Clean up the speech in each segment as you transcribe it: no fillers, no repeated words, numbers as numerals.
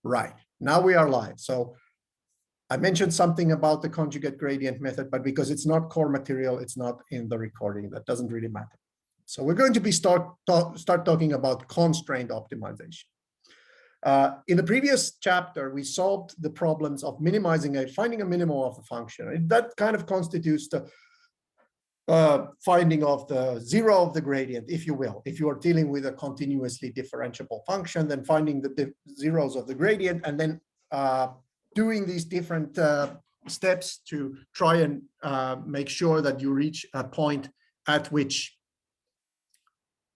Right, now we are live. So I mentioned something about the conjugate gradient method, but because it's not core material, it's not in the recording. That doesn't really matter. So we're going to be start talking about constraint optimization. In the previous chapter, we solved the problems of finding a minimum of the function. That kind of constitutes the finding of the zero of the gradient, if you will. If you are dealing with a continuously differentiable function, then finding the zeros of the gradient and then doing these different steps to try and make sure that you reach a point at which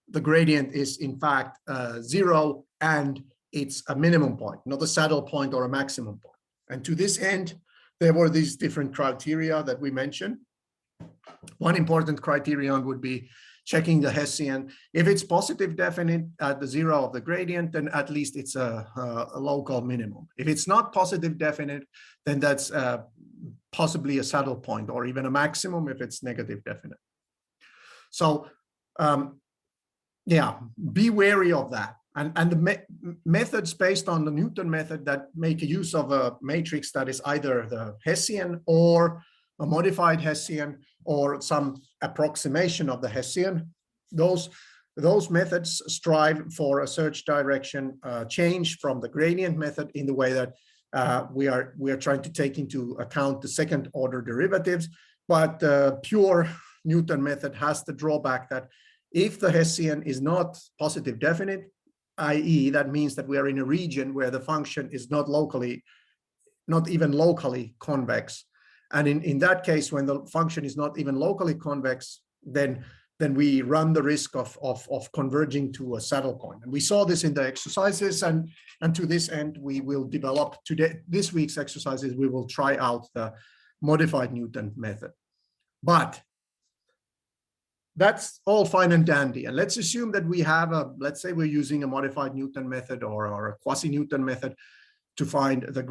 the gradient is in fact zero and it's a minimum point, not a saddle point or a maximum point. And to this end, there were these different criteria that we mentioned. One important criterion would be checking the Hessian. If it's positive definite at the zero of the gradient, then at least it's a local minimum. If it's not positive definite, then that's possibly a saddle point or even a maximum if it's negative definite. So yeah, be wary of that. And the methods based on the Newton method that make use of a matrix that is either the Hessian or a modified Hessian or some approximation of the Hessian, those methods strive for a search direction change from the gradient method in the way that we are trying to take into account the second order derivatives. But the pure Newton method has the drawback that if the Hessian is not positive definite, i.e. that means that we are in a region where the function is not even locally convex. And in that case, when the function is not even locally convex, then we run the risk of converging to a saddle point. And we saw this in the exercises, and to this end, we will develop this week's exercises, we will try out the modified Newton method. But that's all fine and dandy. And let's assume that we have let's say we're using a modified Newton method or a quasi-Newton method to find the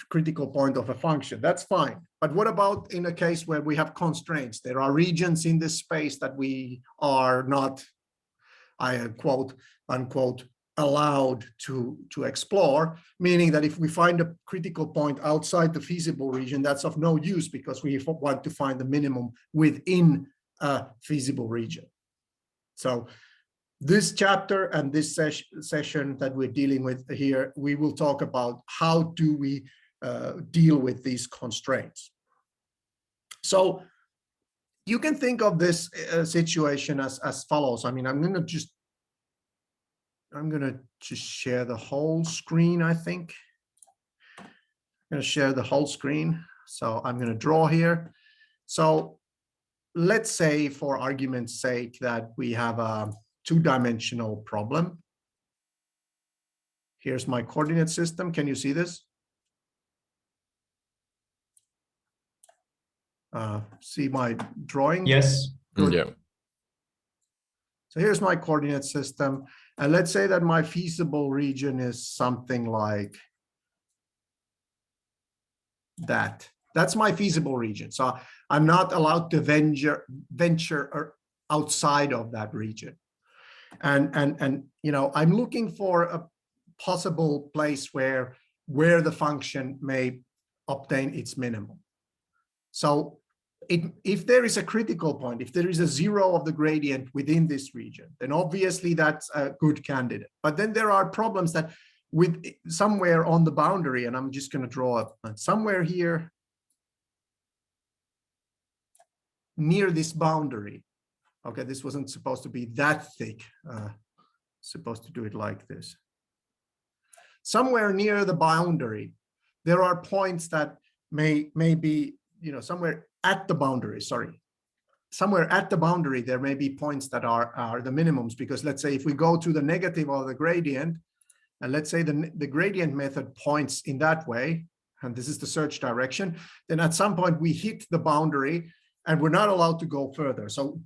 critical point of a function. That's fine. But what about in a case where we have constraints? There are regions in this space that we are not, I quote, unquote, allowed to explore, meaning that if we find a critical point outside the feasible region, that's of no use because we want to find the minimum within a feasible region. So this chapter and this session that we're dealing with here, we will talk about how do we deal with these constraints. So you can think of this situation as follows. I mean, I'm gonna just share the whole screen, I think. I'm gonna share the whole screen. So I'm gonna draw here. So let's say, for argument's sake, that we have a two-dimensional problem. Here's my coordinate system. Can you see this? See my drawing? Yes. Good. Yeah. So here's my coordinate system. And let's say that my feasible region is something like that. That's my feasible region. So I'm not allowed to venture outside of that region. And you know, I'm looking for a possible place where the function may obtain its minimum. So if there is a critical point, if there is a zero of the gradient within this region, then obviously that's a good candidate. But then there are problems that with somewhere on the boundary, and I'm just going to draw somewhere here near this boundary. Okay, this wasn't supposed to be that thick. Supposed to do it like this. Somewhere near the boundary, there are points that may be, you know, somewhere at the boundary, sorry. Somewhere at the boundary, there may be points that are the minimums, because let's say if we go to the negative of the gradient, and let's say the gradient method points in that way, and this is the search direction, then at some point we hit the boundary and we're not allowed to go further. So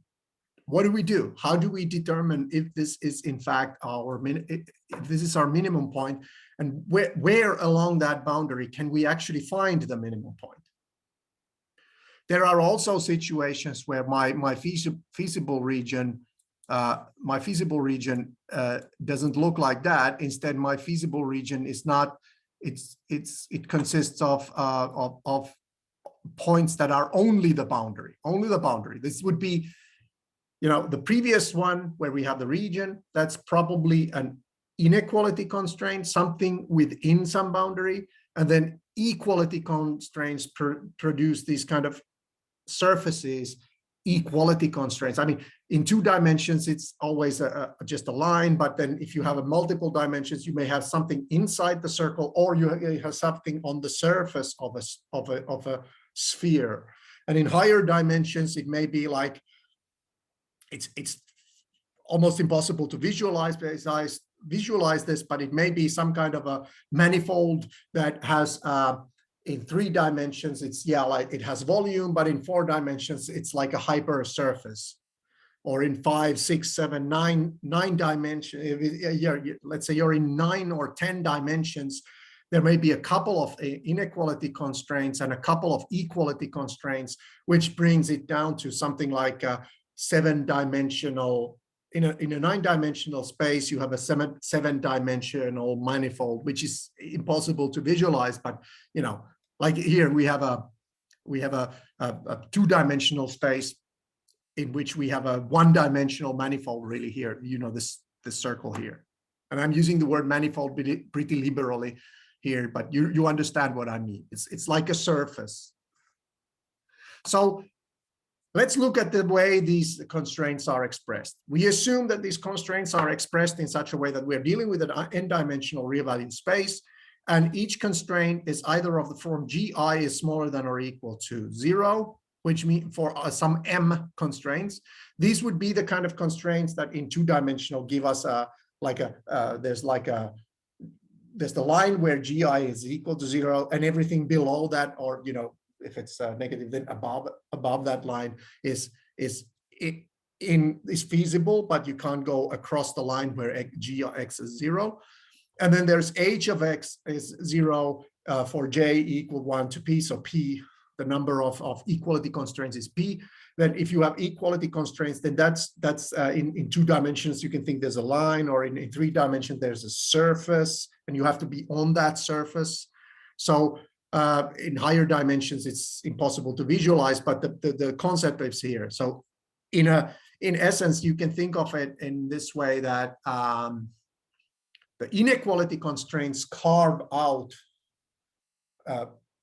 what do we do? How do we determine if this is in fact if this is our minimum point, and where along that boundary can we actually find the minimum point? There are also situations where my feasible region doesn't look like that. Instead, my feasible region is not it consists of points that are only the boundary, This would be, the previous one where we have the region, that's probably an inequality constraint, something within some boundary, and then equality constraints produce these kind of surfaces, equality constraints. I mean, in 2 dimensions, it's always just a line, but then if you have a multiple dimensions, you may have something inside the circle, or you have something on the surface of a sphere. And in higher dimensions, it may be like, it's almost impossible to visualize this, but it may be some kind of a manifold that has in 3 dimensions, like it has volume, but in 4 dimensions, it's like a hyper surface. Or in 5, 6, 7, 9 dimensions, let's say you're in 9 or 10 dimensions, there may be a couple of inequality constraints and a couple of equality constraints, which brings it down to something like a 7-dimensional. In a 9-dimensional space, you have a 7-dimensional manifold, which is impossible to visualize. But like here, we have a 2-dimensional space in which we have a 1-dimensional manifold. Really, here, this circle here, and I'm using the word manifold pretty liberally here, but you understand what I mean. It's like a surface. So let's look at the way these constraints are expressed. We assume that these constraints are expressed in such a way that we're dealing with an n-dimensional real valued space, and each constraint is either of the form gi is smaller than or equal to 0, which means for some m constraints, these would be the kind of constraints that in 2-dimensional give us there's the line where gi is equal to 0, and everything below that, or if it's negative, then above that line is feasible, but you can't go across the line where g of x is 0. And then there's h of x is 0 for j equal 1 to p. So p, the number of equality constraints, is p. Then if you have equality constraints, then that's in 2 dimensions, you can think there's a line, or in 3 dimensions, there's a surface, and you have to be on that surface. So in higher dimensions, it's impossible to visualize, but the concept is here. So in essence, you can think of it in this way, that the inequality constraints carve out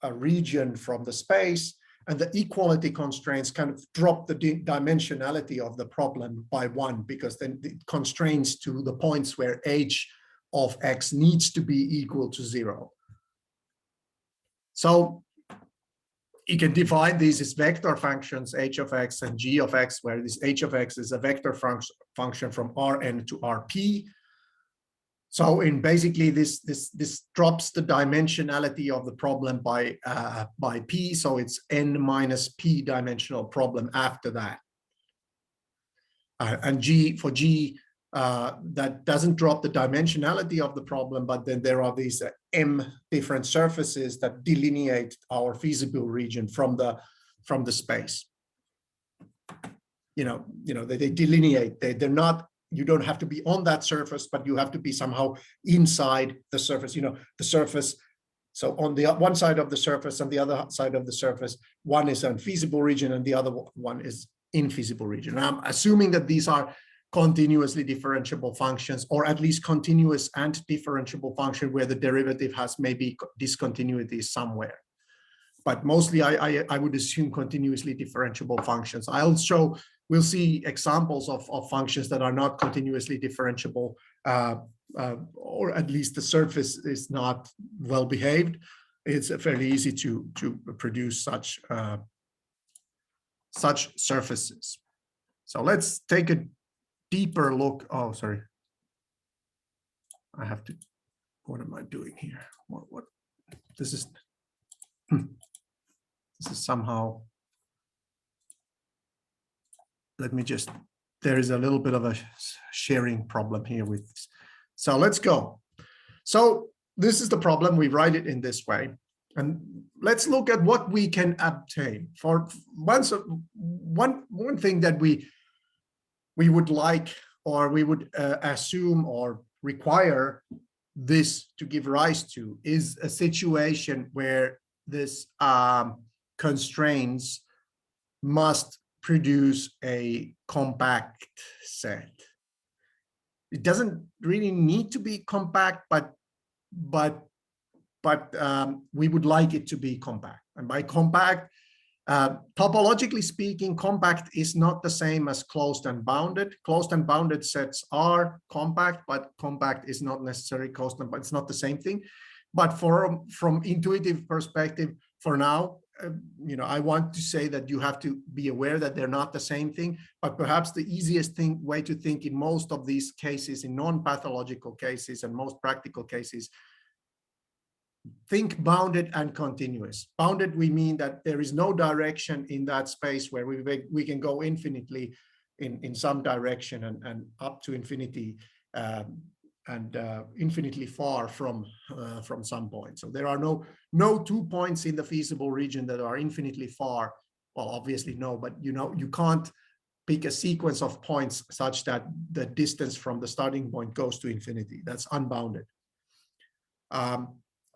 a region from the space, and the equality constraints kind of drop the dimensionality of the problem by 1, because then it constrains to the points where h of x needs to be equal to 0. So you can define these as vector functions, h of x and g of x, where this h of x is a vector function from Rn to Rp. So in basically this drops the dimensionality of the problem by p, so it's n minus p dimensional problem after that. And for g, that doesn't drop the dimensionality of the problem, but then there are these m different surfaces that delineate our feasible region from the space. They delineate. They're not. You don't have to be on that surface, but you have to be somehow inside the surface. The surface. So on the one side of the surface and the other side of the surface, one is an feasible region and the other one is infeasible region. And I'm assuming that these are continuously differentiable functions, or at least continuous and differentiable function where the derivative has maybe discontinuity somewhere. But mostly I would assume continuously differentiable functions. We'll see examples of functions that are not continuously differentiable, or at least the surface is not well behaved. It's fairly easy to produce such surfaces. So let's take a deeper look. Oh, sorry. What am I doing here? What? This is somehow, let me just, there is a little bit of a sharing problem here with this. So let's go. So this is the problem. We write it in this way. And let's look at what we can obtain. For one thing that we would like, or we would assume or require this to give rise to is a situation where this constraints must produce a compact set. It doesn't really need to be compact, but we would like it to be compact. And by compact, topologically speaking, compact is not the same as closed and bounded. Closed and bounded sets are compact, but compact is not necessarily closed and bounded. It's not the same thing. But from intuitive perspective, for now, I want to say that you have to be aware that they're not the same thing. But perhaps the easiest way to think in most of these cases, in non-pathological cases and most practical cases, think bounded and continuous. Bounded, we mean that there is no direction in that space where we can go infinitely in some direction and up to infinity and infinitely far from some point. So there are no 2 points in the feasible region that are infinitely far. Well, obviously no, but you can't pick a sequence of points such that the distance from the starting point goes to infinity. That's unbounded.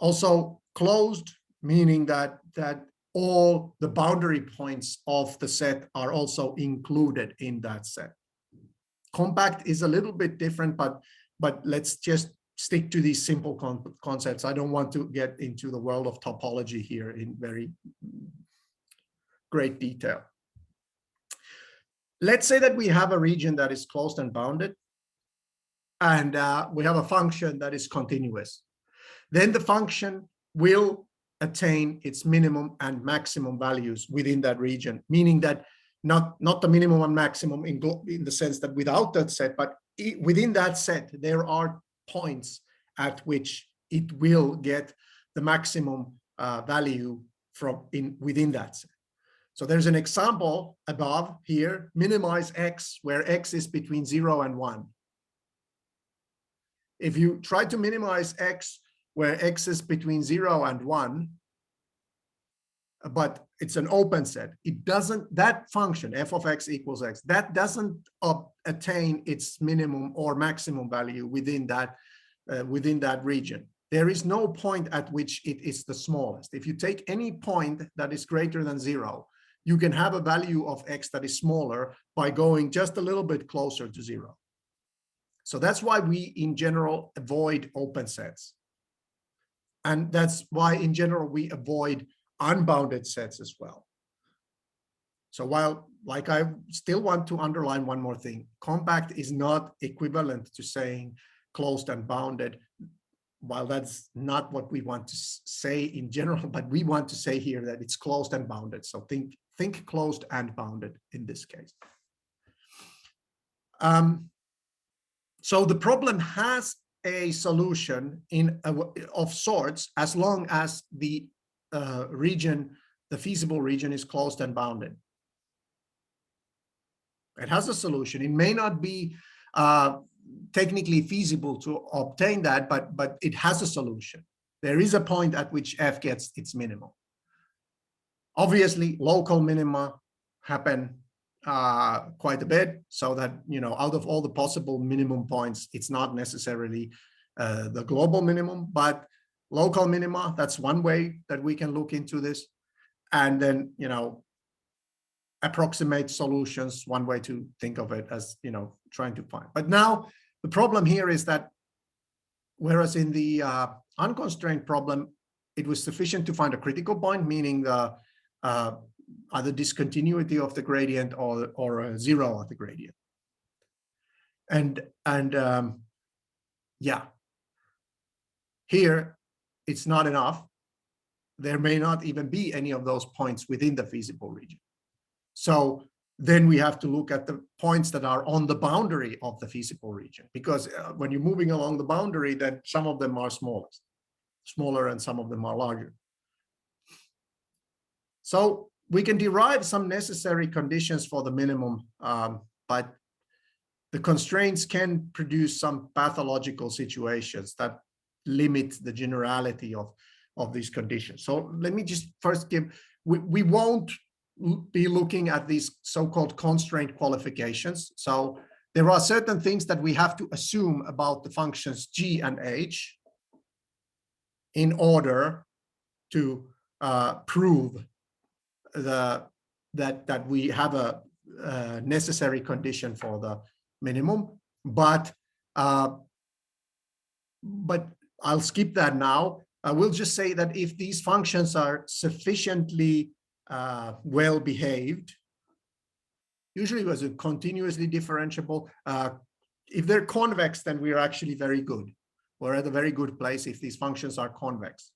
Also closed, meaning that all the boundary points of the set are also included in that set. Compact is a little bit different, but let's just stick to these simple concepts. I don't want to get into the world of topology here in very great detail. Let's say that we have a region that is closed and bounded, and we have a function that is continuous. Then the function will attain its minimum and maximum values within that region, meaning that not the minimum and maximum in the sense that without that set, but within that set, there are points at which it will get the maximum value within that set. So there's an example above here, minimize x, where x is between 0 and 1. If you try to minimize x where x is between 0 and 1, but it's an open set, that function f of x equals x, that doesn't attain its minimum or maximum value within that region. There is no point at which it is the smallest. If you take any point that is greater than 0, you can have a value of x that is smaller by going just a little bit closer to 0. So that's why we in general avoid open sets. And that's why in general we avoid unbounded sets as well. So while, like, I still want to underline one more thing, compact is not equivalent to saying closed and bounded. While that's not what we want to say in general, but we want to say here that it's closed and bounded. So think closed and bounded in this case. So the problem has a solution of sorts as long as the feasible region is closed and bounded. It has a solution. It may not be technically feasible to obtain that, but it has a solution. There is a point at which f gets its minimum. Obviously, local minima happen quite a bit, so that out of all the possible minimum points, it's not necessarily the global minimum, but local minima, that's one way that we can look into this. And then approximate solutions, one way to think of it as trying to find. But now the problem here is that whereas in the unconstrained problem, it was sufficient to find a critical point, meaning the either discontinuity of the gradient or a zero of the gradient. And yeah, here it's not enough. There may not even be any of those points within the feasible region. So then we have to look at the points that are on the boundary of the feasible region, because when you're moving along the boundary, then some of them are smaller and some of them are larger. So we can derive some necessary conditions for the minimum, but the constraints can produce some pathological situations that limit the generality of these conditions. So let me just first we won't be looking at these so-called constraint qualifications. So there are certain things that we have to assume about the functions g and h. in order to prove that we have a necessary condition for the minimum, but I'll skip that now. I will just say that if these functions are sufficiently well behaved, usually was a continuously differentiable. If they're convex, then we're actually very good. We're at a very good place if these functions are convex.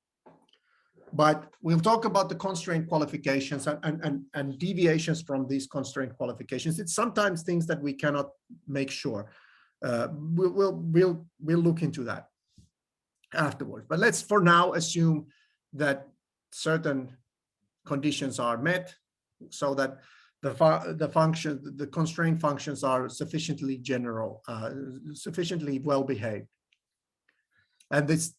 But we'll talk about the constraint qualifications and deviations from these constraint qualifications. It's sometimes things that we cannot make sure. We'll look into that afterwards. But let's for now assume that certain conditions are met so that the constraint functions are sufficiently general, sufficiently well behaved. And this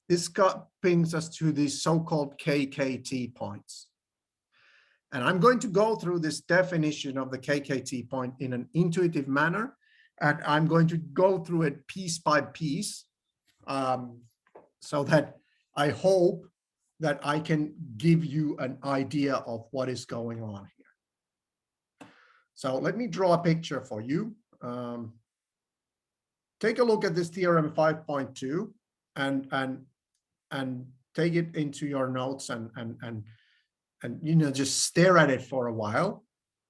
brings us to these so-called KKT points. And I'm going to go through this definition of the KKT point in an intuitive manner, and I'm going to go through it piece by piece, so that I hope that I can give you an idea of what is going on here. So let me draw a picture for you. Take a look at this theorem 5.2 and take it into your notes and you know, just stare at it for a while.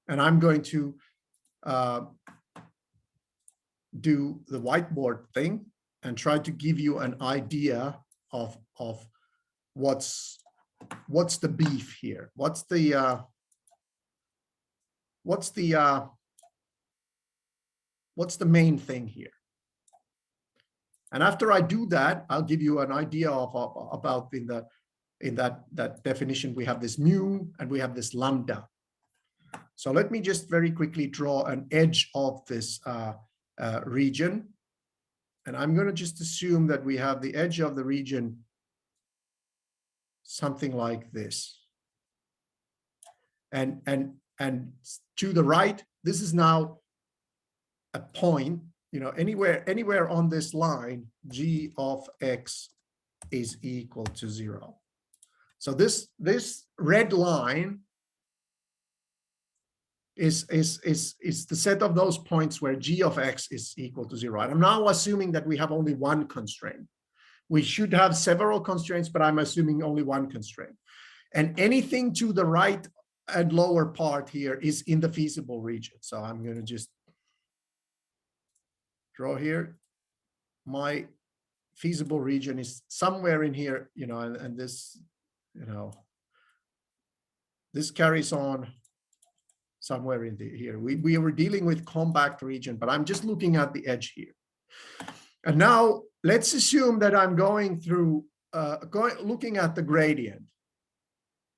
And I'm going to do the whiteboard thing and try to give you an idea of what's the beef here. What's the main thing here? And after I do that, I'll give you an idea of about in that definition, we have this mu and we have this lambda. So let me just very quickly draw an edge of this region. And I'm going to just assume that we have the edge of the region something like this. And to the right, this is now a point, you know, anywhere on this line, g of x is equal to 0. So this red line is the set of those points where g of x is equal to 0. And I'm now assuming that we have only one constraint. We should have several constraints, but I'm assuming only one constraint. And anything to the right and lower part here is in the feasible region. So I'm going to just draw here. My feasible region is somewhere in here, you know, and this, you know, this carries on somewhere in here. We were dealing with compact region, but I'm just looking at the edge here. And now let's assume that I'm going through, looking at the gradient.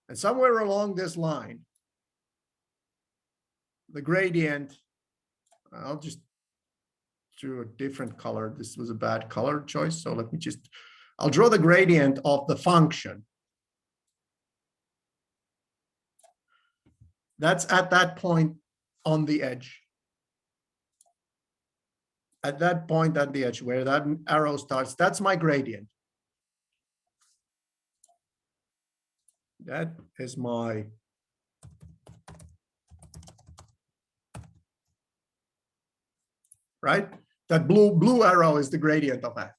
And somewhere along this line, the gradient, I'll just do a different color. This was a bad color choice. So let me just, I'll draw the gradient of the function. That's at that point on the edge. At that point at the edge where that arrow starts, that's my gradient. That is my right? That blue arrow is the gradient of f.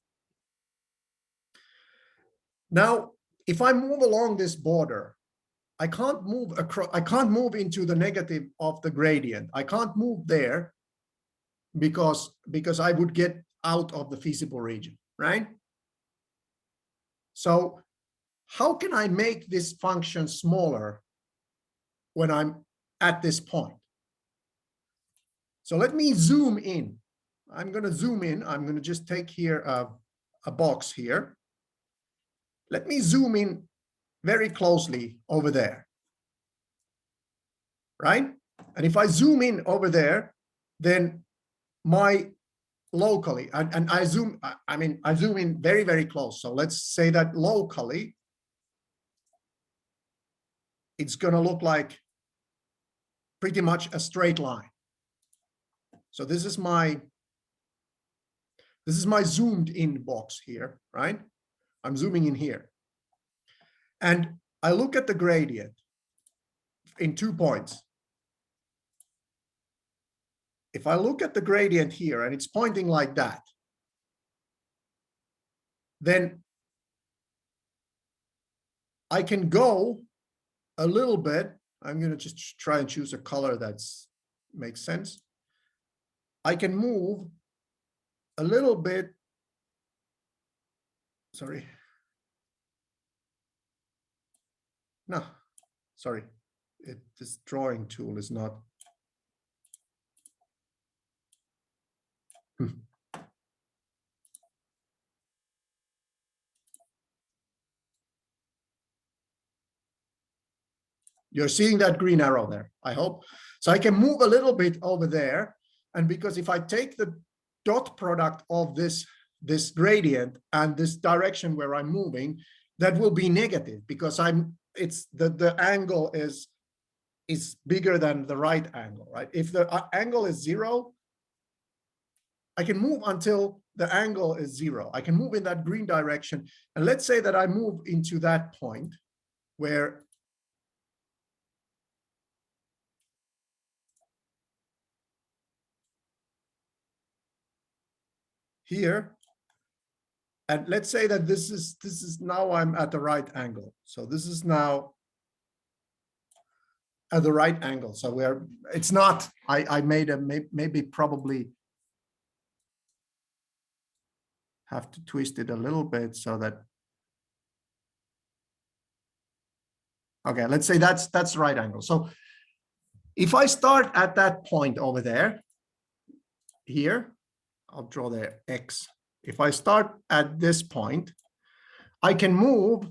Now, if I move along this border, I can't move across, I can't move into the negative of the gradient. I can't move there because I would get out of the feasible region, right? So how can I make this function smaller when I'm at this point? So let me zoom in. I'm going to zoom in. I'm going to just take here a box here. Let me zoom in very closely over there, right? And if I zoom in over there, then my locally, and I zoom, I zoom in very, very close. So let's say that locally, it's going to look like pretty much a straight line. So this is my zoomed in box here, right? I'm zooming in here. And I look at the gradient in 2 points. If I look at the gradient here and it's pointing like that, then I can go a little bit. I'm going to just try and choose a color that makes sense. I can move a little bit. Sorry. No, sorry. This drawing tool is not. You're seeing that green arrow there, I hope. So I can move a little bit over there. And because if I take the dot product of this gradient and this direction where I'm moving, that will be negative because the angle is bigger than the right angle, right? If the angle is 0, I can move until the angle is 0. I can move in that green direction. And let's say that I move into that point where here, and let's say that this is now I'm at the right angle. So this is now at the right angle. So it's not, I made maybe probably have to twist it a little bit so that, okay, let's say that's the right angle. So if I start at that point over there, here, I'll draw the X. If I start at this point, I can move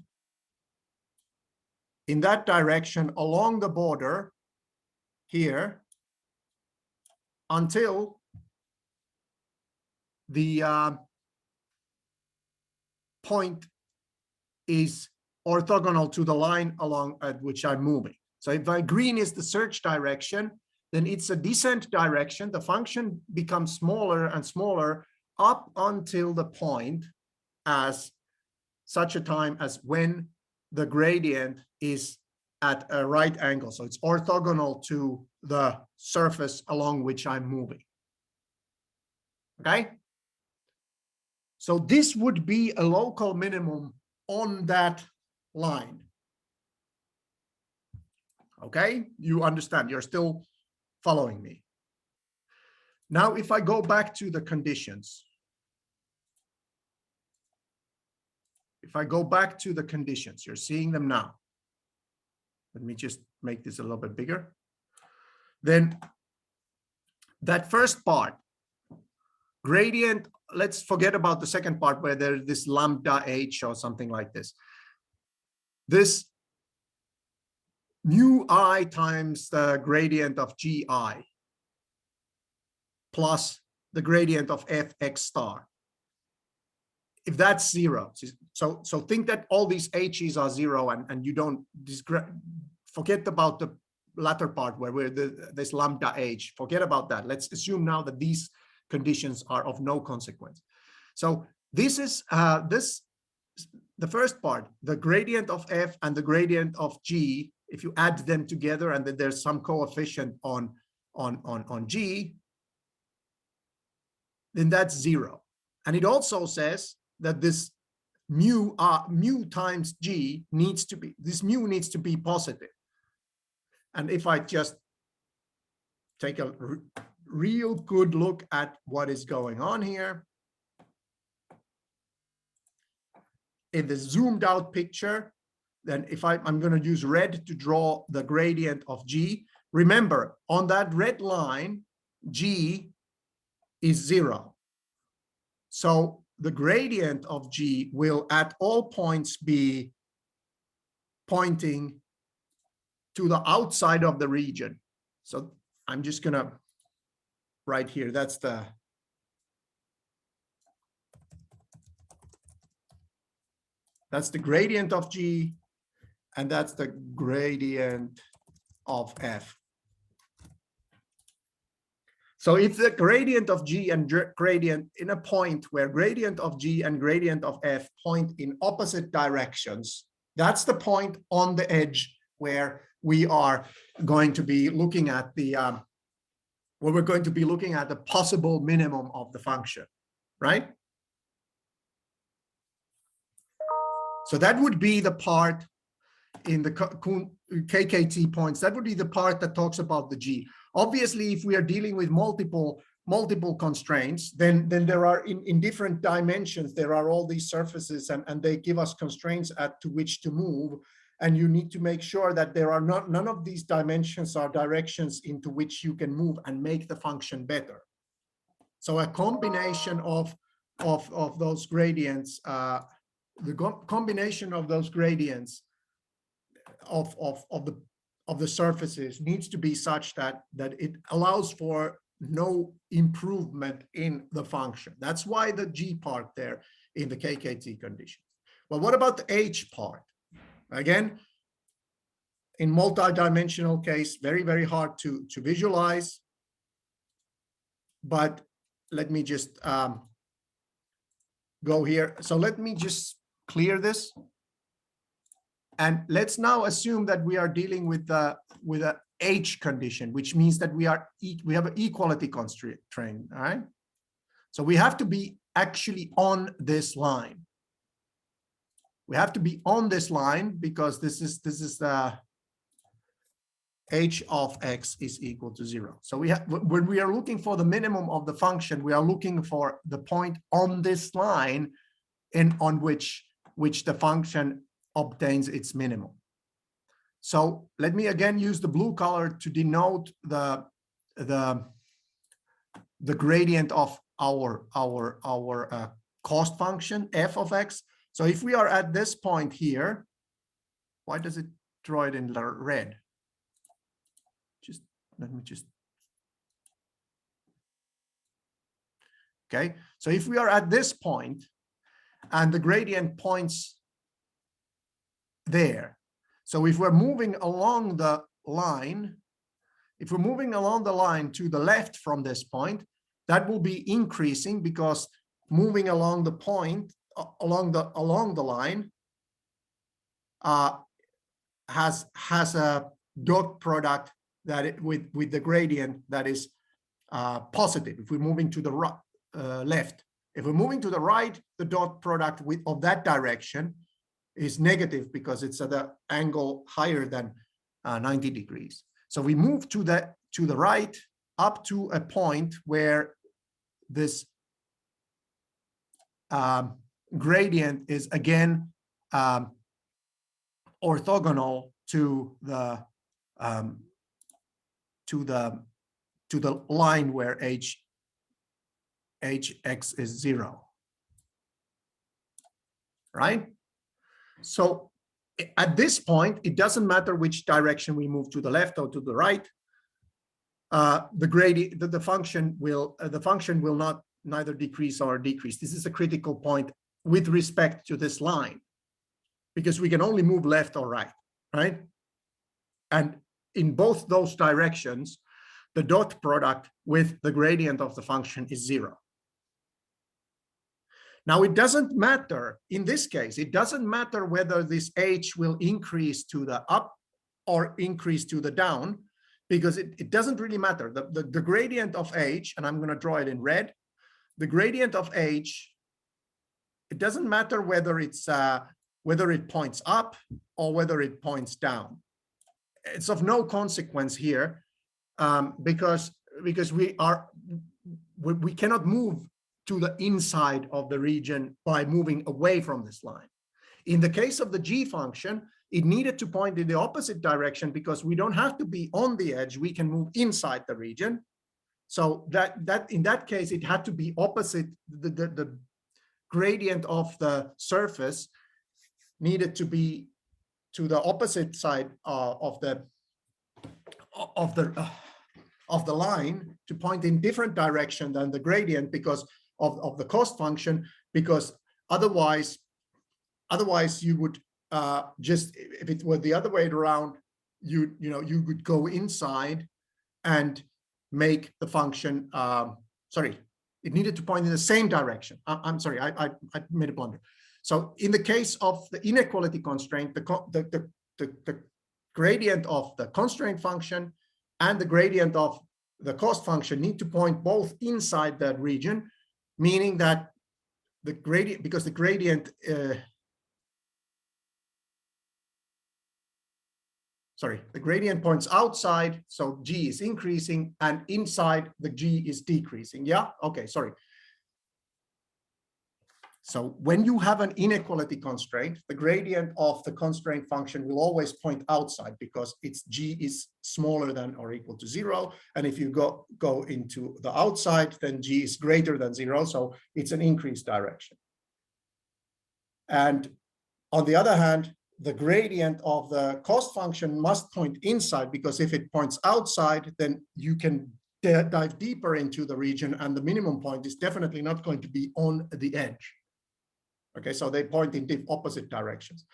in that direction along the border here until the point is orthogonal to the line along at which I'm moving. So if my green is the search direction, then it's a descent direction. The function becomes smaller and smaller up until the point as such a time as when the gradient is at a right angle. So it's orthogonal to the surface along which I'm moving. Okay? So this would be a local minimum on that line. Okay? You understand, you're still following me. Now, if I go back to the conditions, you're seeing them now. Let me just make this a little bit bigger. Then that first part, gradient, let's forget about the second part where there's this lambda h or something like this. This mu I times the gradient of gi plus the gradient of fx star. If that's 0, so think that all these h's are 0 and you don't forget about the latter part where this lambda h, forget about that. Let's assume now that these conditions are of no consequence. So this is the first part, the gradient of f and the gradient of g, if you add them together and then there's some coefficient on g, then that's 0. And it also says that this mu times g needs to be, this mu needs to be positive. And if I just take a real good look at what is going on here, in the zoomed out picture, then if I'm going to use red to draw the gradient of g, remember on that red line, g is 0. So the gradient of g will at all points be pointing to the outside of the region. So I'm just going to write here, that's the gradient of g, and that's the gradient of f. So if the gradient of g and gradient in a point where gradient of g and gradient of f point in opposite directions, That's the point on the edge where we are going to be looking at the where we're going to be looking at the possible minimum of the function, right? So that would be the part in the KKT points. That would be the part that talks about the G. Obviously, if we are dealing with multiple constraints, then there are in different dimensions, there are all these surfaces and they give us constraints to which to move. And you need to make sure that there are none of these dimensions are directions into which you can move and make the function better. So a combination of those gradients, the combination of those gradients of the surfaces needs to be such that it allows for no improvement in the function. That's why the G part there in the KKT conditions. Well, what about the H part? Again, in multi-dimensional case, very, very hard to visualize. But let me just go here. So let me just clear this. And let's now assume that we are dealing with a H condition, which means that we have an equality constraint, all right? So we have to be actually on this line. We have to be on this line because this is the h of x is equal to 0. So when we are looking for the minimum of the function, we are looking for the point on this line and on which the function obtains its minimum. So let me again use the blue color to denote the gradient of our cost function f of x. So if we are at this point here, why does it draw it in red? Let me just. Okay, so if we are at this point and the gradient points there, so if we're moving along the line, if we're moving along the line to the left from this point, that will be increasing because moving along the point, along the line has a dot product that with the gradient that is positive. If we're moving to the left, if we're moving to the right, the dot product of that direction is negative because it's at an angle higher than 90 degrees. So we move to the right up to a point where this gradient is again orthogonal to the line where hx is 0, right? So at this point, it doesn't matter which direction we move, to the left or to the right. The gradient, the function will not neither decrease or decrease. This is a critical point with respect to this line, because we can only move left or right, right? And in both those directions, the dot product with the gradient of the function is 0. Now, it doesn't matter, in this case, it doesn't matter whether this h will increase to the up or increase to the down, because it doesn't really matter. The gradient of h, and I'm going to draw it in red, the gradient of h, it doesn't matter whether it's whether it points up or whether it points down. It's of no consequence here, because we cannot move to the inside of the region by moving away from this line. In the case of the g function, it needed to point in the opposite direction because we don't have to be on the edge. We can move inside the region. So that in that case, it had to be opposite. The gradient of the surface needed to be to the opposite side of the line, to point in different direction than the gradient because of the cost function, because otherwise you would just, if it were the other way around, you would go inside and make the function, sorry, it needed to point in the same direction. I'm sorry, I made a blunder. So in the case of the inequality constraint, the gradient of the constraint function and the gradient of the cost function need to point both inside that region, meaning that the gradient, because the gradient, the gradient points outside, so G is increasing, and inside the G is decreasing. Yeah, okay, sorry. So when you have an inequality constraint, the gradient of the constraint function will always point outside because its G is smaller than or equal to 0. And if you go into the outside, then G is greater than 0. So it's an increased direction. And on the other hand, the gradient of the cost function must point inside, because if it points outside, then you can dive deeper into the region, and the minimum point is definitely not going to be on the edge. Okay, so they point in the opposite directions.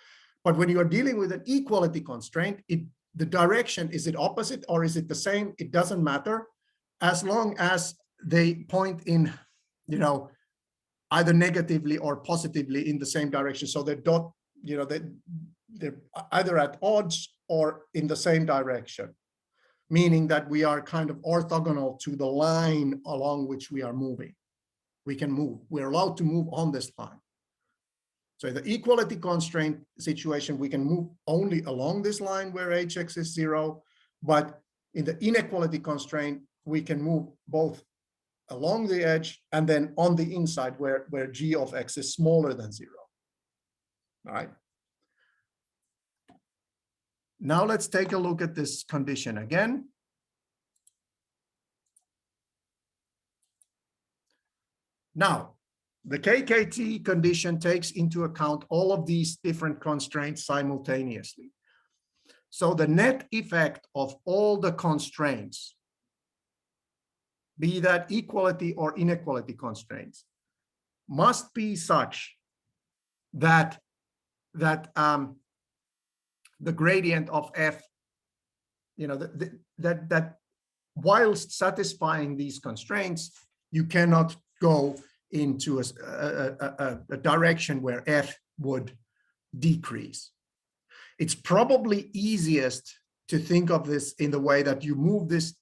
But when you are dealing with an equality constraint, the direction, is it opposite or is it the same? It doesn't matter, as long as they point in, you know, either negatively or positively in the same direction. So they're they're either at odds or in the same direction, meaning that we are kind of orthogonal to the line along which we are moving. We can move. We're allowed to move on this line. So in the equality constraint situation, we can move only along this line where hx is 0, but in the inequality constraint, we can move both along the edge and then on the inside where g of x is smaller than 0. All right. Now let's take a look at this condition again. Now, the KKT condition takes into account all of these different constraints simultaneously. So the net effect of all the constraints, be that equality or inequality constraints, must be such that the gradient of f, you know, that whilst satisfying these constraints, you cannot go into a direction where f would decrease. It's probably easiest to think of this in the way that you move this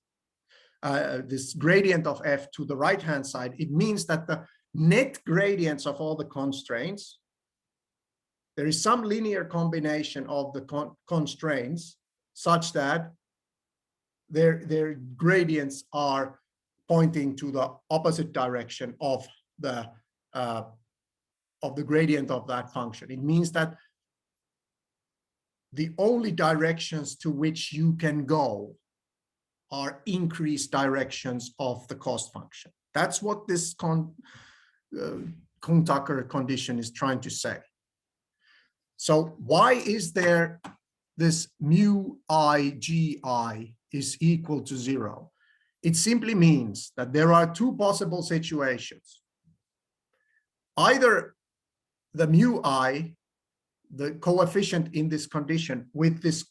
this gradient of f to the right-hand side. It means that the net gradients of all the constraints, there is some linear combination of the constraints such that their gradients are pointing to the opposite direction of the gradient of that function. It means that the only directions to which you can go are increased directions of the cost function. That's what this Kuhn-Tucker condition is trying to say. So why is there this mu I gi is equal to 0? It simply means that there are two possible situations. Either the mu I, the coefficient in this condition with this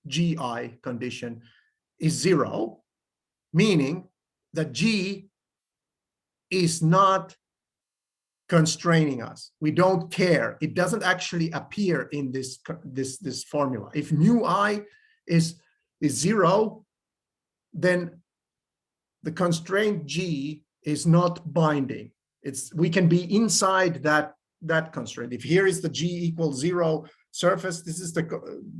gi condition, is 0, meaning that g is not constraining us. We don't care. It doesn't actually appear in this formula. If mu I is 0, then the constraint g is not binding. We can be inside that constraint. If here is the g equals 0 surface, this is the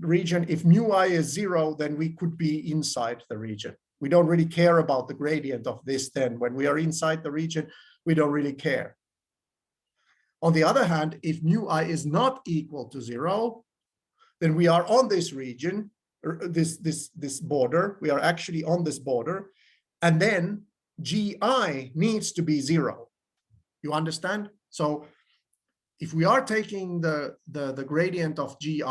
region. If mu I is 0, then we could be inside the region. We don't really care about the gradient of this then. When we are inside the region, we don't really care. On the other hand, if mu I is not equal to 0, then we are on this region, or this border. We are actually on this border, and then gi needs to be 0. You understand? So if we are taking the gradient of gi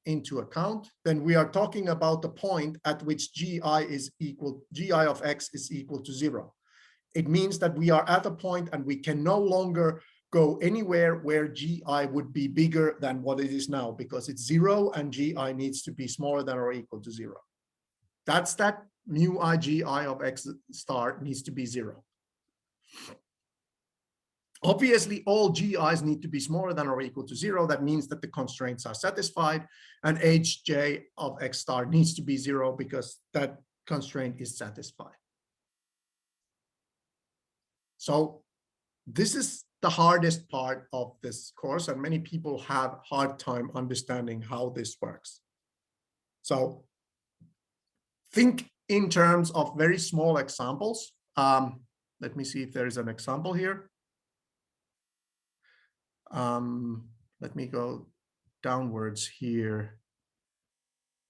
into account, then we are talking about the point at which gi of x is equal to 0. It means that we are at a point and we can no longer go anywhere where gi would be bigger than what it is now, because it's 0 and gi needs to be smaller than or equal to 0. That's that mu I gi of x star needs to be 0. Obviously, all GIs need to be smaller than or equal to 0. That means that the constraints are satisfied, and Hj of X star needs to be 0 because that constraint is satisfied. So this is the hardest part of this course, and many people have a hard time understanding how this works. So think in terms of very small examples. Let me see if there is an example here. Let me go downwards here.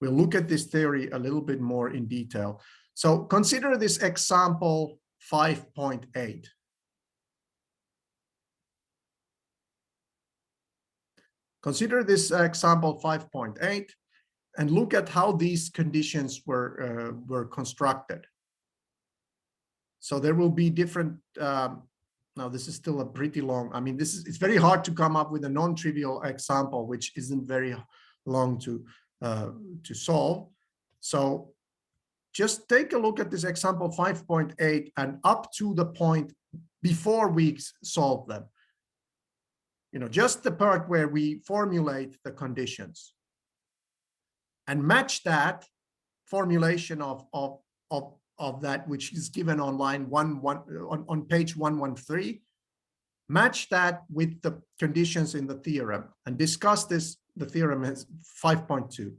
We'll look at this theory a little bit more in detail. So consider this example 5.8. Consider this example 5.8 and look at how these conditions were constructed. So there will be different, now this is still a pretty long, I mean, it's very hard to come up with a non-trivial example, which isn't very long to solve. So just take a look at this example 5.8 and up to the point before we solve them. You know, just the part where we formulate the conditions and match that formulation of that which is given on line on page 113, match that with the conditions in the theorem and discuss this. The theorem is 5.2.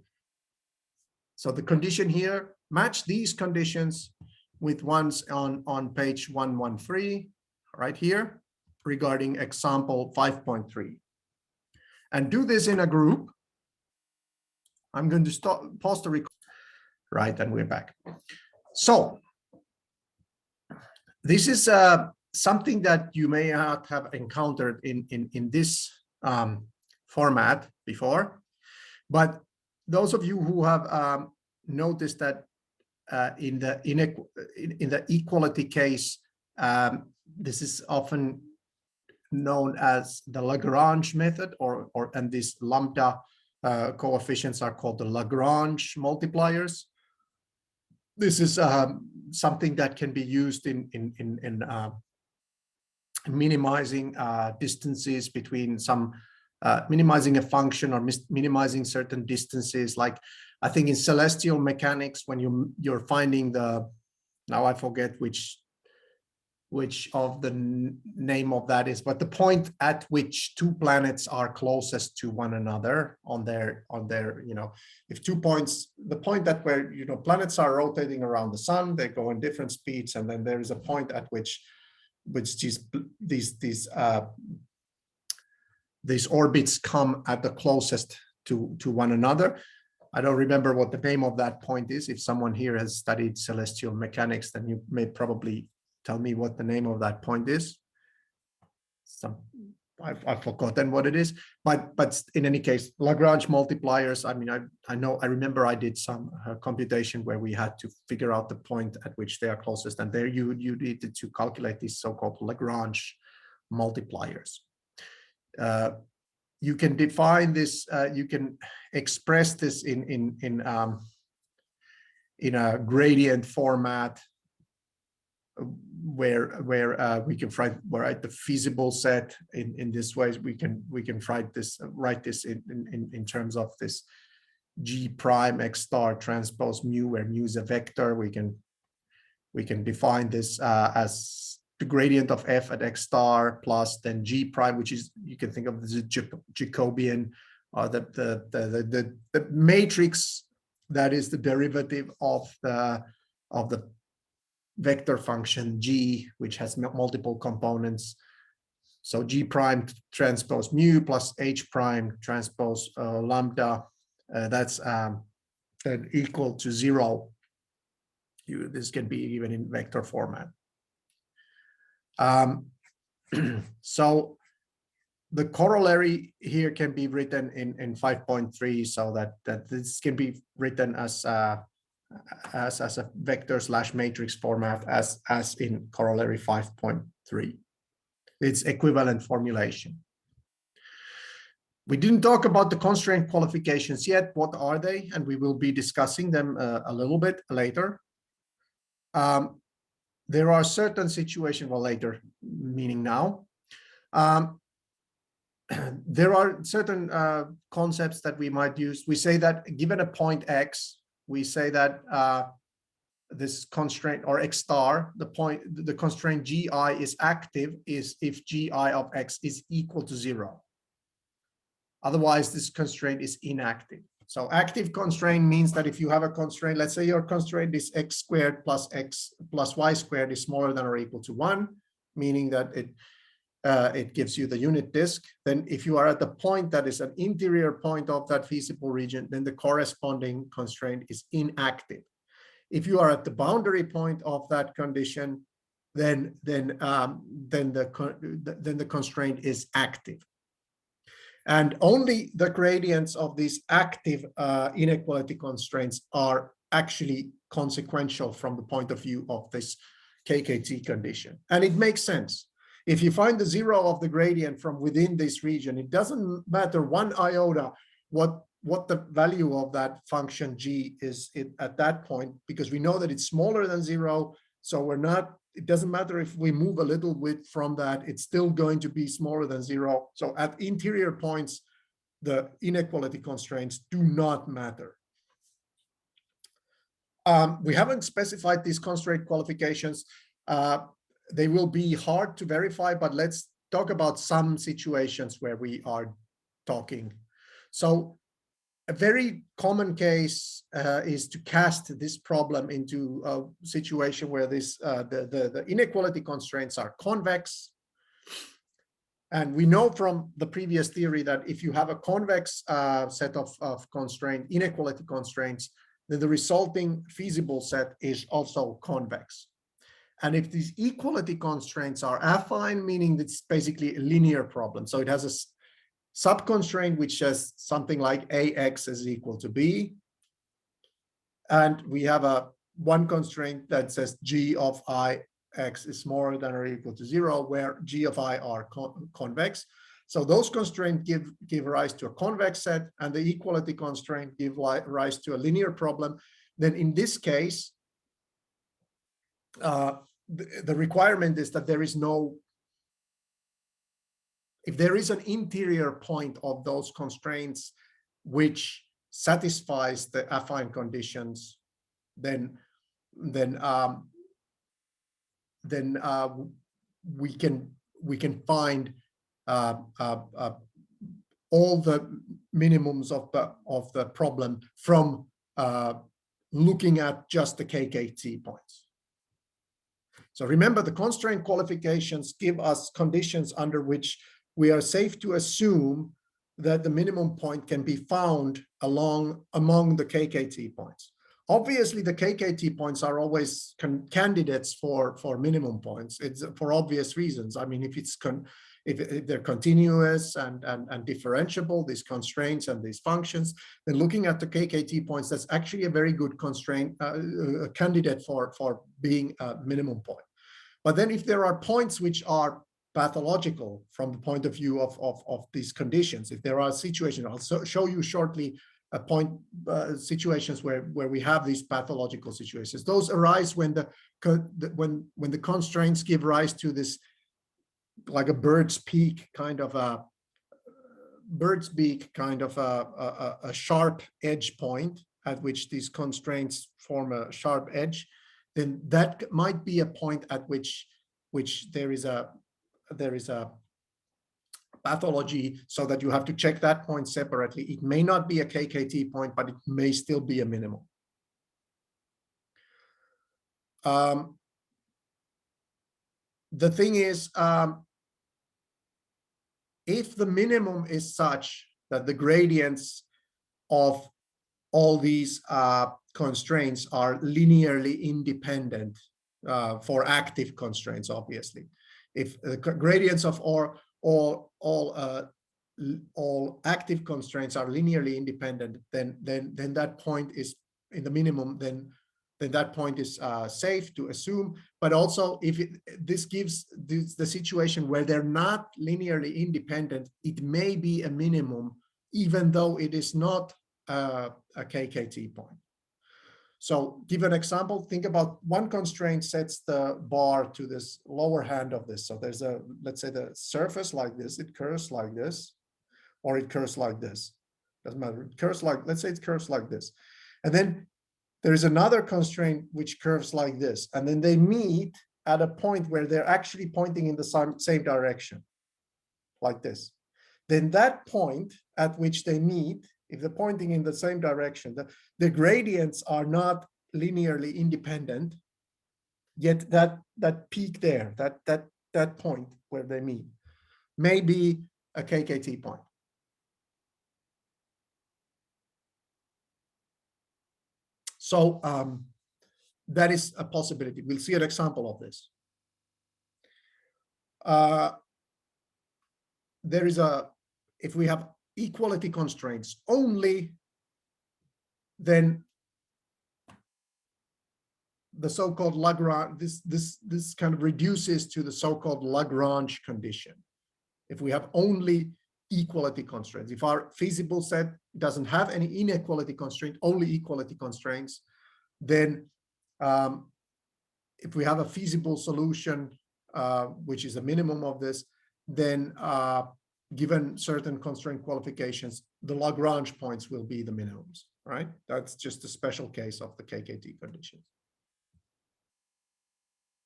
So the condition here, match these conditions with ones on page 113, right here, regarding example 5.3. And do this in a group. I'm going to pause the record. Right, and we're back. So this is something that you may not have encountered in this format before, but those of you who have noticed that in the equality case, this is often known as the Lagrange method, and these lambda coefficients are called the Lagrange multipliers. This is something that can be used in minimizing distances between some, minimizing a function or minimizing certain distances. Like I think in celestial mechanics, when you're finding the, now I forget which of the name of that is, but the point at which two planets are closest to one another on their, you know, if 2 points, the point at where, you know, planets are rotating around the sun, they go in different speeds, and then there is a point at which these orbits come at the closest to one another. I don't remember what the name of that point is. If someone here has studied celestial mechanics, then you may probably tell me what the name of that point is. I've forgotten what it is, but in any case, Lagrange multipliers. I mean, I remember I did some computation where we had to figure out the point at which they are closest, and there you needed to calculate these so-called Lagrange multipliers. You can define this. You can express this in a gradient format, where we can write the feasible set in this way. We can write this in terms of this G prime X star transpose mu, where mu is a vector. We can define this as the gradient of f at X star plus then G prime, which is, you can think of as a Jacobian, the matrix that is the derivative of the vector function G, which has multiple components. So G prime transpose mu plus H prime transpose lambda, that's equal to 0. This can be even in vector format. So the corollary here can be written in 5.3, so that this can be written as a vector / matrix format as in corollary 5.3. It's equivalent formulation. We didn't talk about the constraint qualifications yet. What are they? And we will be discussing them a little bit later. There are certain situations, well, later, meaning now, There are certain concepts that we might use. We say that given a point X, we say that this constraint, or X star, the constraint Gi is active is if Gi of X is equal to 0. Otherwise, this constraint is inactive. So active constraint means that if you have a constraint, let's say your constraint is x squared plus x plus y squared is smaller than or equal to 1, meaning that it gives you the unit disk. Then if you are at the point that is an interior point of that feasible region, then the corresponding constraint is inactive. If you are at the boundary point of that condition, then the constraint is active. And only the gradients of these active inequality constraints are actually consequential from the point of view of this KKT condition. And it makes sense. If you find the 0 of the gradient from within this region, it doesn't matter one iota what the value of that function G is at that point, because we know that it's smaller than 0. So it doesn't matter if we move a little bit from that, it's still going to be smaller than 0. So at interior points, the inequality constraints do not matter. We haven't specified these constraint qualifications. They will be hard to verify, but let's talk about some situations where we are talking. So a very common case is to cast this problem into a situation where the inequality constraints are convex. And we know from the previous theory that if you have a convex set of inequality constraints, then the resulting feasible set is also convex. And if these equality constraints are affine, meaning it's basically a linear problem. So it has a subconstraint which says something like AX is equal to B. And we have one constraint that says G of IX is smaller than or equal to 0, where G of I are convex. So those constraints give rise to a convex set, and the equality constraint give rise to a linear problem. Then in this case, the requirement is that there is if there is an interior point of those constraints which satisfies the affine conditions, then we can find all the minimums of the problem from looking at just the KKT points. So remember, the constraint qualifications give us conditions under which we are safe to assume that the minimum point can be found among the KKT points. Obviously, the KKT points are always candidates for minimum points. It's for obvious reasons. I mean, if they're continuous and differentiable, these constraints and these functions, then looking at the KKT points, that's actually a very good constraint, a candidate for being a minimum point. But then if there are points which are pathological from the point of view of these conditions, if there are situations, I'll show you shortly situations where we have these pathological situations. Those arise when the constraints give rise to this, like a bird's beak kind of a sharp edge point at which these constraints form a sharp edge. Then that might be a point at which there is a pathology, so that you have to check that point separately. It may not be a KKT point, but it may still be a minimum. The thing is, if the minimum is such that the gradients of all these constraints are linearly independent for active constraints, obviously. If the gradients of all active constraints are linearly independent, then that point is in the minimum, then that point is safe to assume. But also, if this gives the situation where they're not linearly independent, it may be a minimum, even though it is not a KKT point. So give an example, think about one constraint sets the bar to this lower hand of this. So there's a, let's say the surface like this, it curves like this, or it curves like this. Doesn't matter, it curves like, let's say it curves like this. And then there is another constraint which curves like this. And then they meet at a point where they're actually pointing in the same direction, like this. Then that point at which they meet, if they're pointing in the same direction, the gradients are not linearly independent, yet that peak there, that point where they meet, may be a KKT point. So that is a possibility. We'll see an example of this. There is a, if we have equality constraints only, then the so-called Lagrange, this kind of reduces to the so-called Lagrange condition. If we have only equality constraints, if our feasible set doesn't have any inequality constraint, only equality constraints, then if we have a feasible solution, which is a minimum of this, then given certain constraint qualifications, the Lagrange points will be the minimums, right? That's just a special case of the KKT conditions.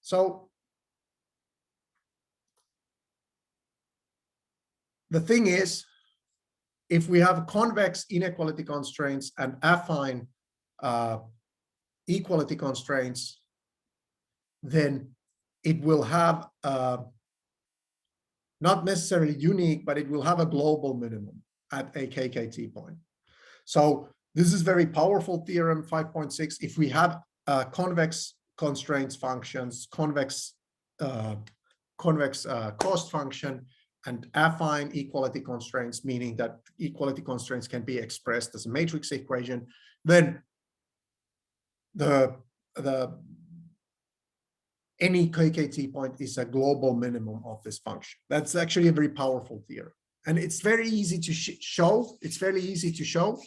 So the thing is, if we have convex inequality constraints and affine equality constraints, then it will have not necessarily unique, but it will have a global minimum at a KKT point. So this is very powerful theorem 5.6. If we have convex constraints functions, convex cost function, and affine equality constraints, meaning that equality constraints can be expressed as a matrix equation, then any KKT point is a global minimum of this function. That's actually a very powerful theorem. And it's very easy to show. It's fairly easy to show.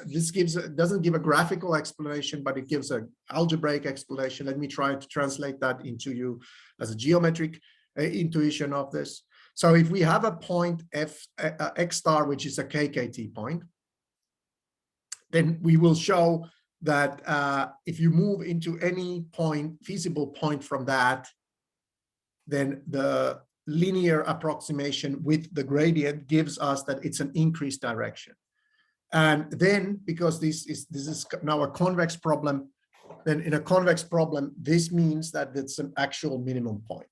This doesn't give a graphical explanation, but it gives an algebraic explanation. Let me try to translate that into you as a geometric intuition of this. So if we have a point x star, which is a KKT point, then we will show that if you move into any point, feasible point from that, then the linear approximation with the gradient gives us that it's an increased direction. And then, because this is now a convex problem, then in a convex problem, this means that it's an actual minimum point.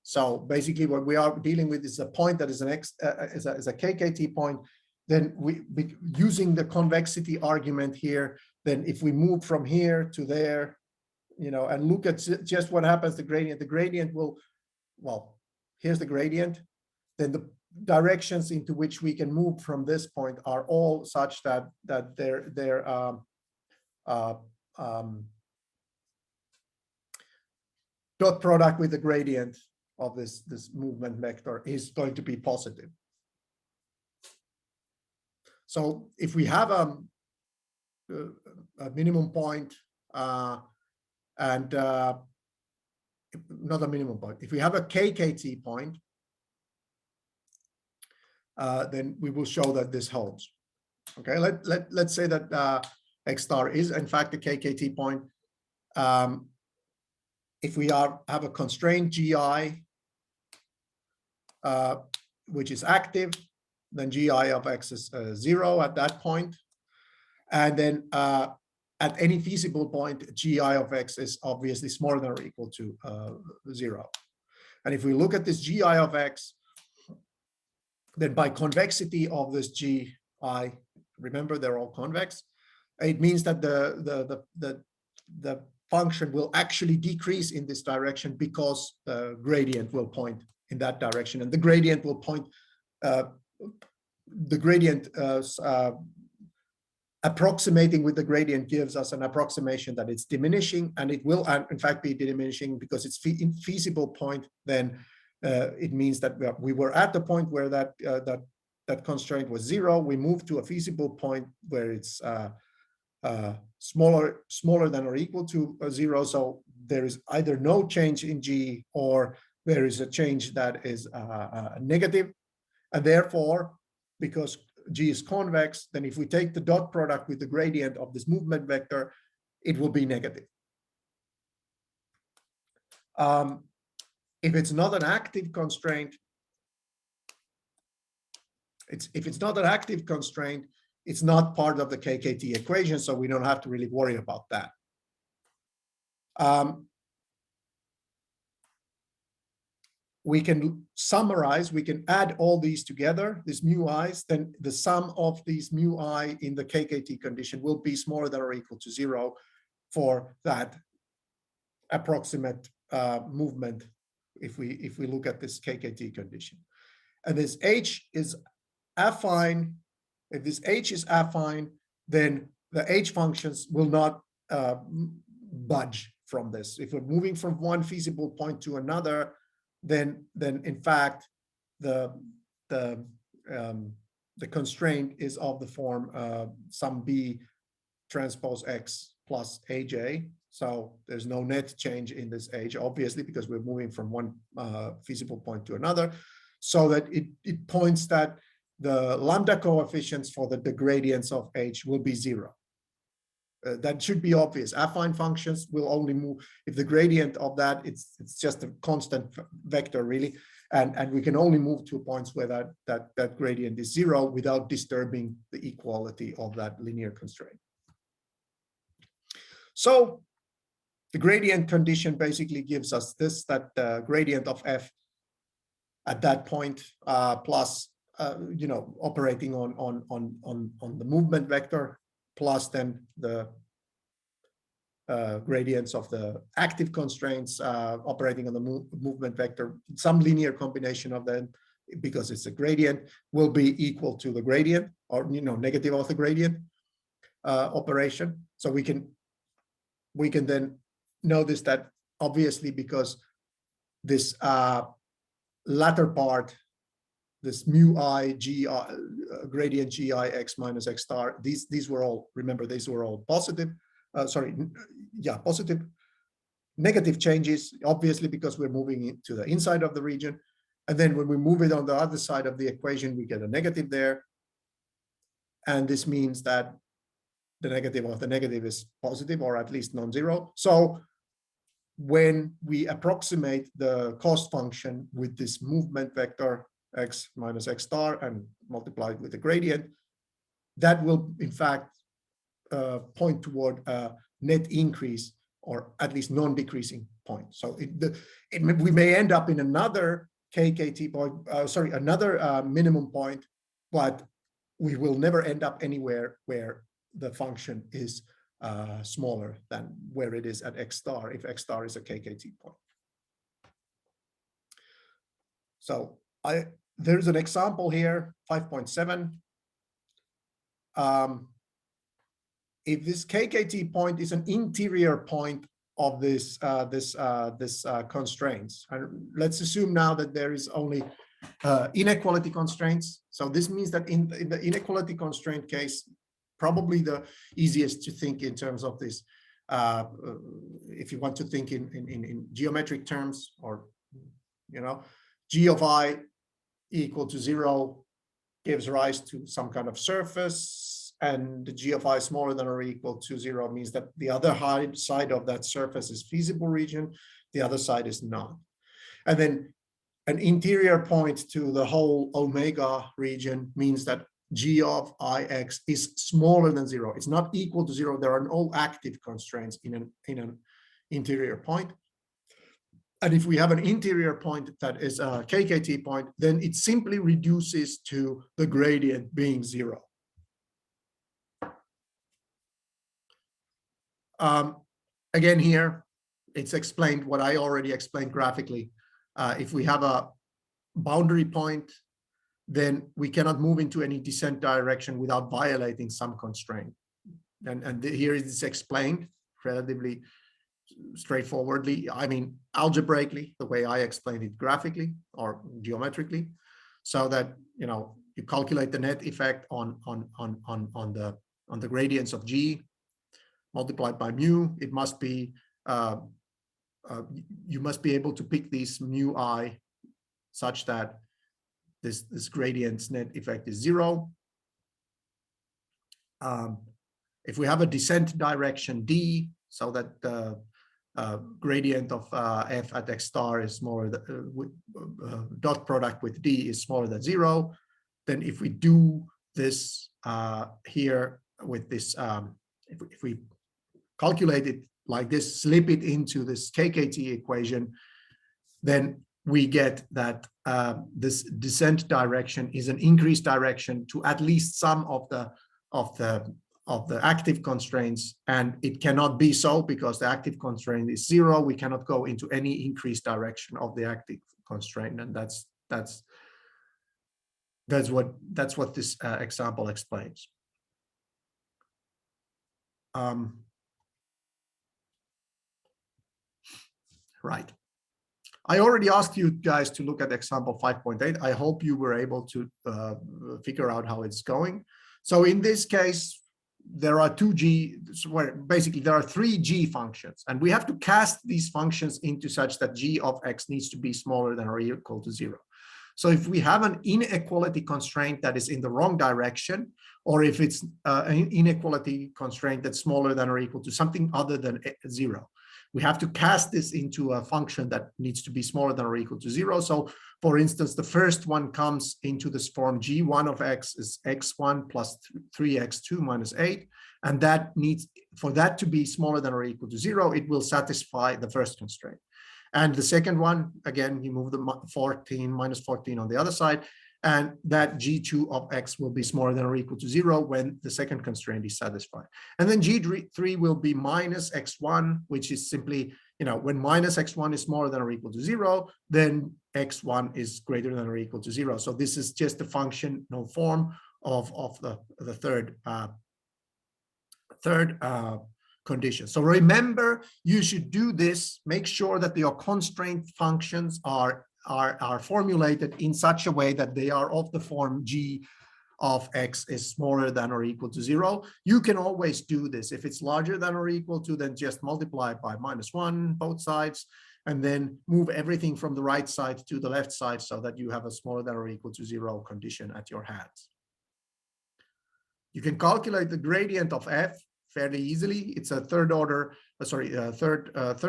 So basically what we are dealing with is a point that is an is a KKT point. Then using the convexity argument here, then if we move from here to there, and look at just what happens, the gradient will, well, here's the gradient, then the directions into which we can move from this point are all such that their dot product with the gradient of this movement vector is going to be positive. So if we have a minimum point and not a minimum point, if we have a KKT point, then we will show that this holds. Okay, let's say that x star is in fact a KKT point. If we have a constraint GI, which is active, then GI of x is 0 at that point. And then at any feasible point, GI of x is obviously smaller than or equal to 0. And if we look at this GI of x, then by convexity of this GI, remember they're all convex, it means that the function will actually decrease in this direction because the gradient will point in that direction, and the gradient will point approximating with the gradient gives us an approximation that it's diminishing, and it will in fact be diminishing because it's feasible point. Then it means that we were at the point where that constraint was 0. We moved to a feasible point where it's smaller than or equal to 0. So there is either no change in G or there is a change that is negative. And therefore, because G is convex, then if we take the dot product with the gradient of this movement vector, it will be negative. If it's not an active constraint, if it's not an active constraint, it's not part of the KKT equation, so we don't have to really worry about that. We can summarize, we can add all these together, these mu i's, then the sum of these mu I in the KKT condition will be smaller than or equal to 0 for that approximate movement if we look at this KKT condition. And this H is affine. If this H is affine, then the H functions will not budge from this. If we're moving from one feasible point to another, then in fact the constraint is of the form sum B transpose X plus AJ. So there's no net change in this H, obviously, because we're moving from one feasible point to another. So that it points that the lambda coefficients for the gradients of H will be 0. That should be obvious. Affine functions will only move if the gradient of that it's just a constant vector, really, and we can only move to points where that gradient is 0 without disturbing the equality of that linear constraint. So the gradient condition basically gives us this, that the gradient of f at that point plus operating on the movement vector, plus then the gradients of the active constraints operating on the movement vector, some linear combination of them, because it's a gradient, will be equal to the gradient, or negative of the gradient operation. So we can then notice that obviously, because this latter part, this mu I G gradient G I X minus X star, these were all, remember, these were all positive. Positive. Negative changes, obviously, because we're moving it to the inside of the region. And then when we move it on the other side of the equation, we get a negative there. And this means that the negative of the negative is positive, or at least non-zero. So when we approximate the cost function with this movement vector X minus X star and multiply it with the gradient, that will in fact point toward a net increase, or at least non-decreasing point. So we may end up in another KKT point, another minimum point, but we will never end up anywhere where the function is smaller than where it is at X star, if X star is a KKT point. So there's an example here, 5.7. If this KKT point is an interior point of this constraints, and let's assume now that there is only inequality constraints. So this means that in the inequality constraint case, probably the easiest to think in terms of this, if you want to think in geometric terms, or G of I equal to 0 gives rise to some kind of surface, and the G of I smaller than or equal to 0 means that the other side of that surface is feasible region, the other side is not. And then an interior point to the whole omega region means that G of Ix is smaller than 0. It's not equal to 0. There are no active constraints in an interior point. And if we have an interior point that is a KKT point, then it simply reduces to the gradient being 0. Again, here, it's explained what I already explained graphically. If we have a boundary point, then we cannot move into any descent direction without violating some constraint. And here it is explained relatively straightforwardly. I mean, algebraically, the way I explained it graphically or geometrically, so that you calculate the net effect on the gradients of G multiplied by mu. It must be, you must be able to pick these mu I such that this gradient's net effect is 0. If we have a descent direction d, so that the gradient of f at x star is smaller than dot product with d is smaller than 0, then if we do this here with this, if we calculate it like this, slip it into this KKT equation, then we get that this descent direction is an increased direction to at least some of the active constraints, and it cannot be so because the active constraint is 0. We cannot go into any increased direction of the active constraint, and that's what this example explains. Right. I already asked you guys to look at example 5.8. I hope you were able to figure out how it's going. So in this case, there are basically there are 3 g functions, and we have to cast these functions into such that g of x needs to be smaller than or equal to 0. So if we have an inequality constraint that is in the wrong direction, or if it's an inequality constraint that's smaller than or equal to something other than 0, we have to cast this into a function that needs to be smaller than or equal to 0. So for instance, the first one comes into this form g1 of x is x1 plus 3x2 minus 8. And that needs, for that to be smaller than or equal to 0, it will satisfy the first constraint. And the second one, again, you move the minus 14 on the other side, and that g2 of x will be smaller than or equal to 0 when the second constraint is satisfied. And then g3 will be minus x1, which is simply, when minus x1 is smaller than or equal to 0, then x1 is greater than or equal to 0. So this is just the functional form of the third condition. So remember, you should do this. Make sure that your constraint functions are formulated in such a way that they are of the form g of x is smaller than or equal to 0. You can always do this. If it's larger than or equal to, then just multiply by -1 both sides, and then move everything from the right side to the left side so that you have a smaller than or equal to 0 condition at your hands. You can calculate the gradient of f fairly easily. It's a third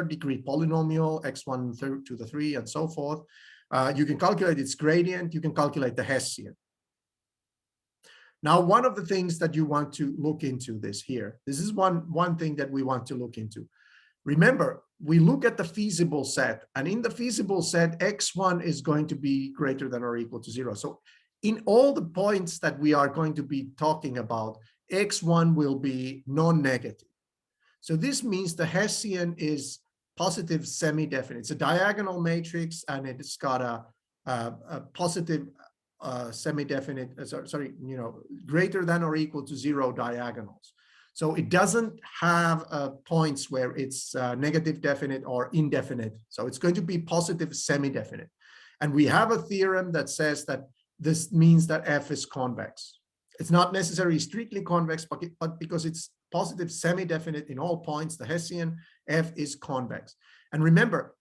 degree polynomial, x1 to the 3 and so forth. You can calculate its gradient. You can calculate the Hessian. Now, one of the things that you want to look into this is one thing that we want to look into. Remember, we look at the feasible set, and in the feasible set, x1 is going to be greater than or equal to 0. So in all the points that we are going to be talking about, x1 will be non-negative. So this means the Hessian is positive semi-definite. It's a diagonal matrix, and it's got a positive semi-definite, greater than or equal to 0 diagonals. So it doesn't have points where it's negative definite or indefinite. So it's going to be positive semi-definite. And we have a theorem that says that this means that f is convex. It's not necessarily strictly convex, but because it's positive semi-definite in all points, the Hessian, f is convex. And remember,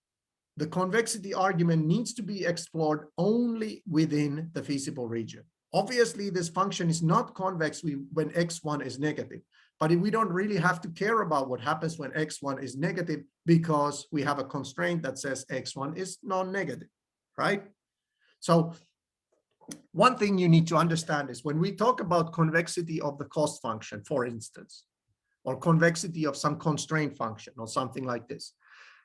the convexity argument needs to be explored only within the feasible region. Obviously, this function is not convex when x1 is negative, but we don't really have to care about what happens when x1 is negative because we have a constraint that says x1 is non-negative, right? So one thing you need to understand is when we talk about convexity of the cost function, for instance, or convexity of some constraint function or something like this,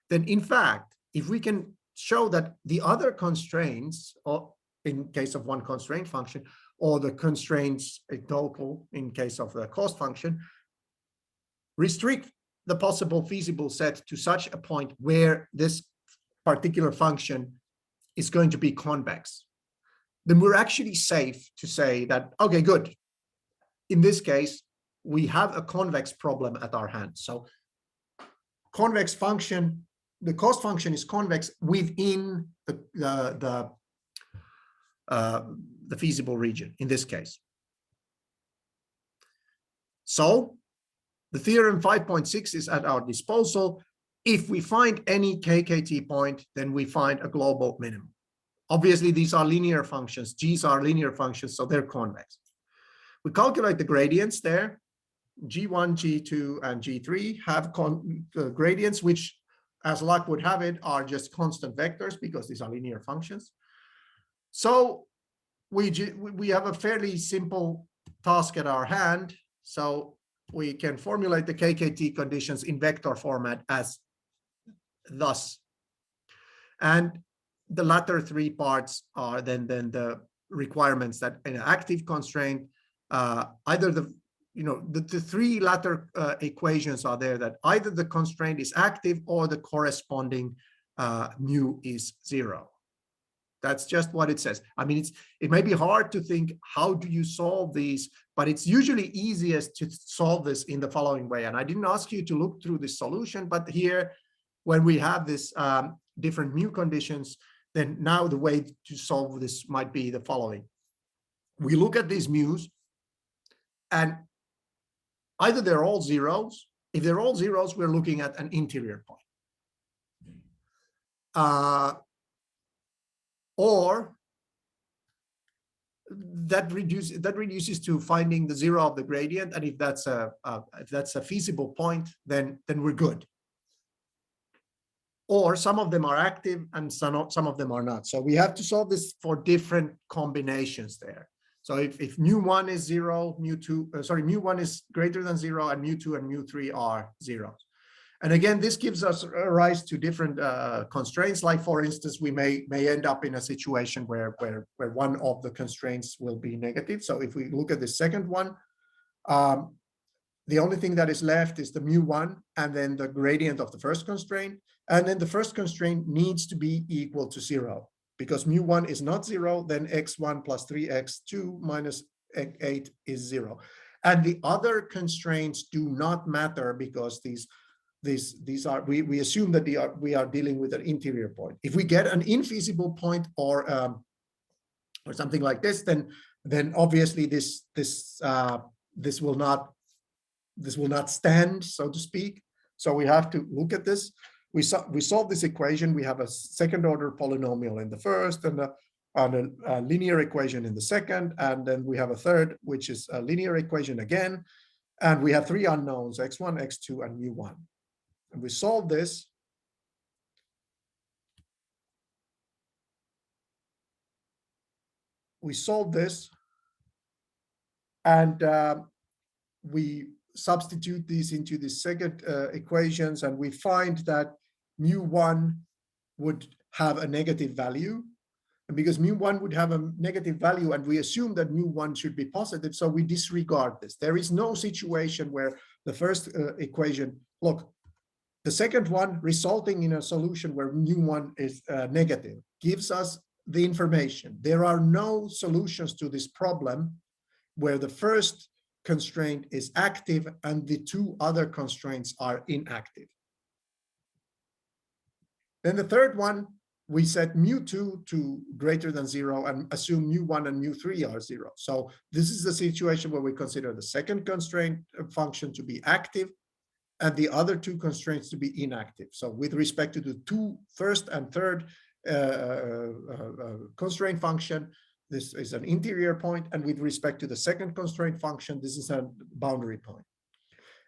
then in fact, if we can show that the other constraints, or in case of one constraint function, or the constraints in total in case of the cost function, restrict the possible feasible set to such a point where this particular function is going to be convex, then we're actually safe to say that, okay, good. In this case, we have a convex problem at our hand. So convex function, the cost function is convex within the feasible region in this case. So The theorem 5.6 is at our disposal. If we find any KKT point, then we find a global minimum. Obviously, these are linear functions. G's are linear functions, so they're convex. We calculate the gradients there. G1, G2, and G3 have gradients, which, as luck would have it, are just constant vectors because these are linear functions. So we have a fairly simple task at our hand. So we can formulate the KKT conditions in vector format as thus. And the latter three parts are then the requirements that in an active constraint, either the three latter equations are there, that either the constraint is active or the corresponding mu is 0. That's just what it says. I mean, it may be hard to think, how do you solve these? But it's usually easiest to solve this in the following way. And I didn't ask you to look through this solution, but here, when we have this different mu conditions, then now the way to solve this might be the following. We look at these mu's, and either they're all zeros. If they're all zeros, we're looking at an interior point. Or that reduces to finding the zero of the gradient, and if that's a feasible point, then we're good. Or some of them are active and some of them are not. So we have to solve this for different combinations there. So if mu1 is 0, mu1 is greater than 0, and mu2 and mu3 are zeros. And again, this gives us a rise to different constraints. Like, for instance, we may end up in a situation where one of the constraints will be negative. So if we look at the second one, the only thing that is left is the mu1 and then the gradient of the first constraint. And then the first constraint needs to be equal to 0. Because mu1 is not 0, then x1 plus 3x2 minus 8 is 0. And the other constraints do not matter, because these are, we assume that we are dealing with an interior point. If we get an infeasible point or something like this, then obviously this will not stand, so to speak. So we have to look at this. We solve this equation. We have a second order polynomial in the first, and a linear equation in the second, and then we have a third, which is a linear equation again. And we have three unknowns, x1, x2, and mu1. And we solve this. We solve this, and we substitute these into the second equations, and we find that mu1 would have a negative value. And because mu1 would have a negative value, and we assume that mu1 should be positive, so we disregard this. There is no situation where the first equation, look, the second one resulting in a solution where mu1 is negative gives us the information. There are no solutions to this problem where the first constraint is active and the two other constraints are inactive. Then the third one, we set mu2 to greater than 0 and assume mu1 and mu3 are 0. So this is the situation where we consider the second constraint function to be active and the other two constraints to be inactive. So with respect to the two first and third constraint function, this is an interior point, and with respect to the second constraint function, this is a boundary point.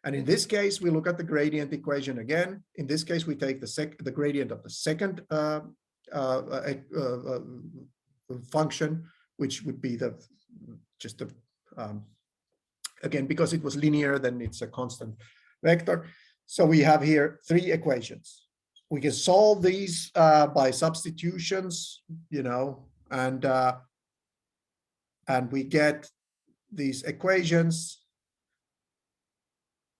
And in this case, we look at the gradient equation again. In this case, we take the gradient of the second function, which would be again, because it was linear, then it's a constant vector. So we have here three equations. We can solve these by substitutions, and we get these equations.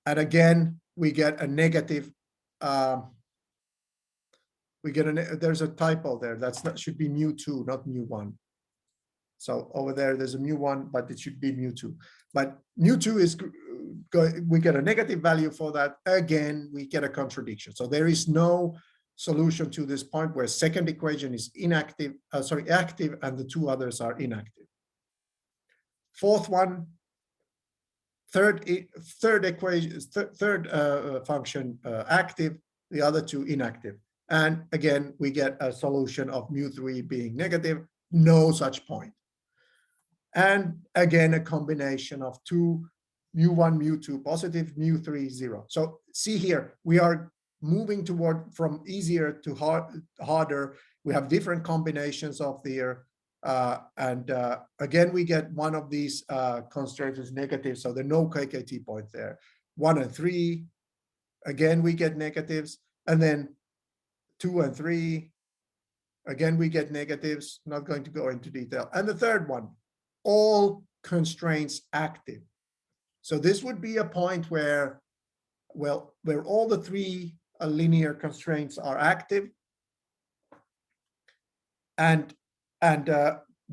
And again, we get a negative, there's a typo there. Should be mu2, not mu1. So over there, there's a mu1, but it should be mu2. But mu2 is, we get a negative value for that. Again, we get a contradiction. So there is no solution to this point where second equation is active, and the two others are inactive. Fourth one, third equation, function active, the other two inactive. And again, we get a solution of mu3 being negative, no such point. And again, a combination of two, mu1, mu2 positive, mu3 0. So see here, we are moving toward from easier to harder. We have different combinations of the again, we get one of these constraints is negative, so there are no KKT points there. 1 and 3, again, we get negatives, and then 2 and 3, again, we get negatives, not going to go into detail. And the third one, all constraints active. So this would be a point where, well, where all the three linear constraints are active, and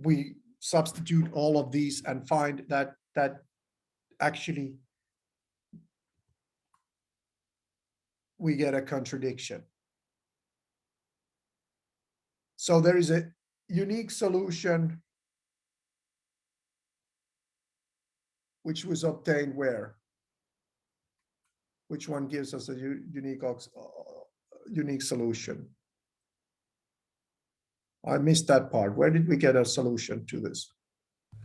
we substitute all of these and find that actually we get a contradiction. So there is a unique solution which was obtained where? Which one gives us a unique solution? I missed that part. Where did we get a solution to this?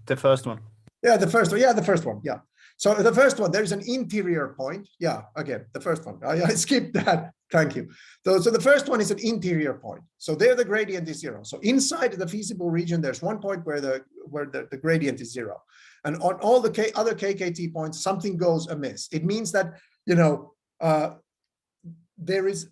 The first one. Yeah, the first one. Yeah, the first one. Yeah. So the first one, there's an interior point. Yeah, again, the first one. I skipped that. Thank you. So the first one is an interior point. So there the gradient is 0. So inside the feasible region, there's one point where the gradient is 0. And on all the other KKT points, something goes amiss. It means that, you know, there is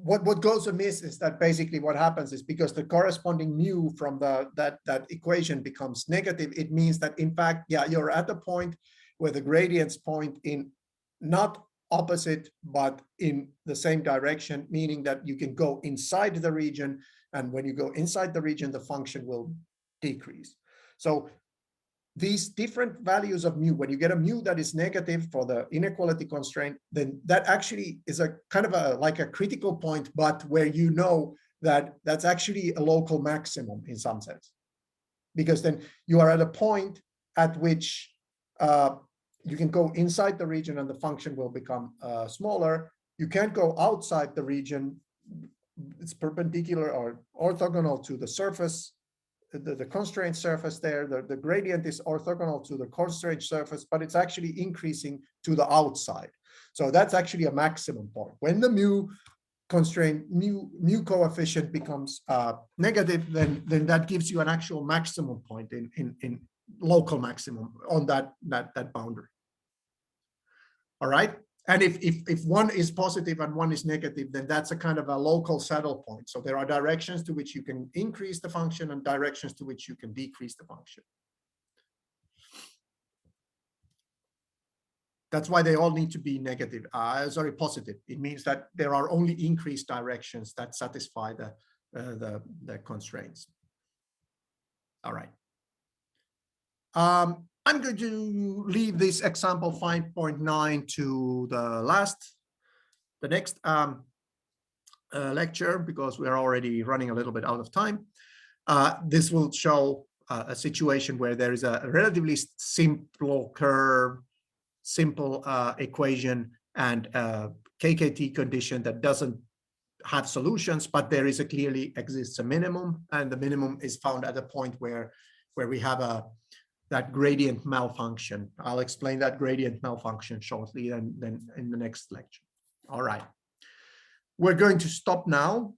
what goes amiss is that basically what happens is because the corresponding mu from that equation becomes negative, it means that in fact, yeah, you're at the point where the gradients point in not opposite, but in the same direction, meaning that you can go inside the region. And when you go inside the region, the function will decrease. So these different values of mu, when you get a mu that is negative for the inequality constraint, then that actually is a kind of like a critical point, but where you know that that's actually a local maximum in some sense. Because then you are at a point at which you can go inside the region and the function will become smaller. You can't go outside the region. It's perpendicular or orthogonal to the surface, the constraint surface there. The gradient is orthogonal to the constraint surface, but it's actually increasing to the outside. So that's actually a maximum point. When the mu constraint, mu coefficient becomes negative, then that gives you an actual maximum point in local maximum on that boundary. All right. And if one is positive and one is negative, then that's a kind of a local saddle point. So there are directions to which you can increase the function and directions to which you can decrease the function. That's why they all need to be negative, positive. It means that there are only increased directions that satisfy the constraints. All right. I'm going to leave this example 5.9 to the next lecture, because we are already running a little bit out of time. This will show a situation where there is a relatively simple curve, simple equation, and a KKT condition that doesn't have solutions, but there is clearly exists a minimum, and the minimum is found at a point where we have that gradient malfunction. I'll explain that gradient malfunction shortly and then in the next lecture. All right. We're going to stop now.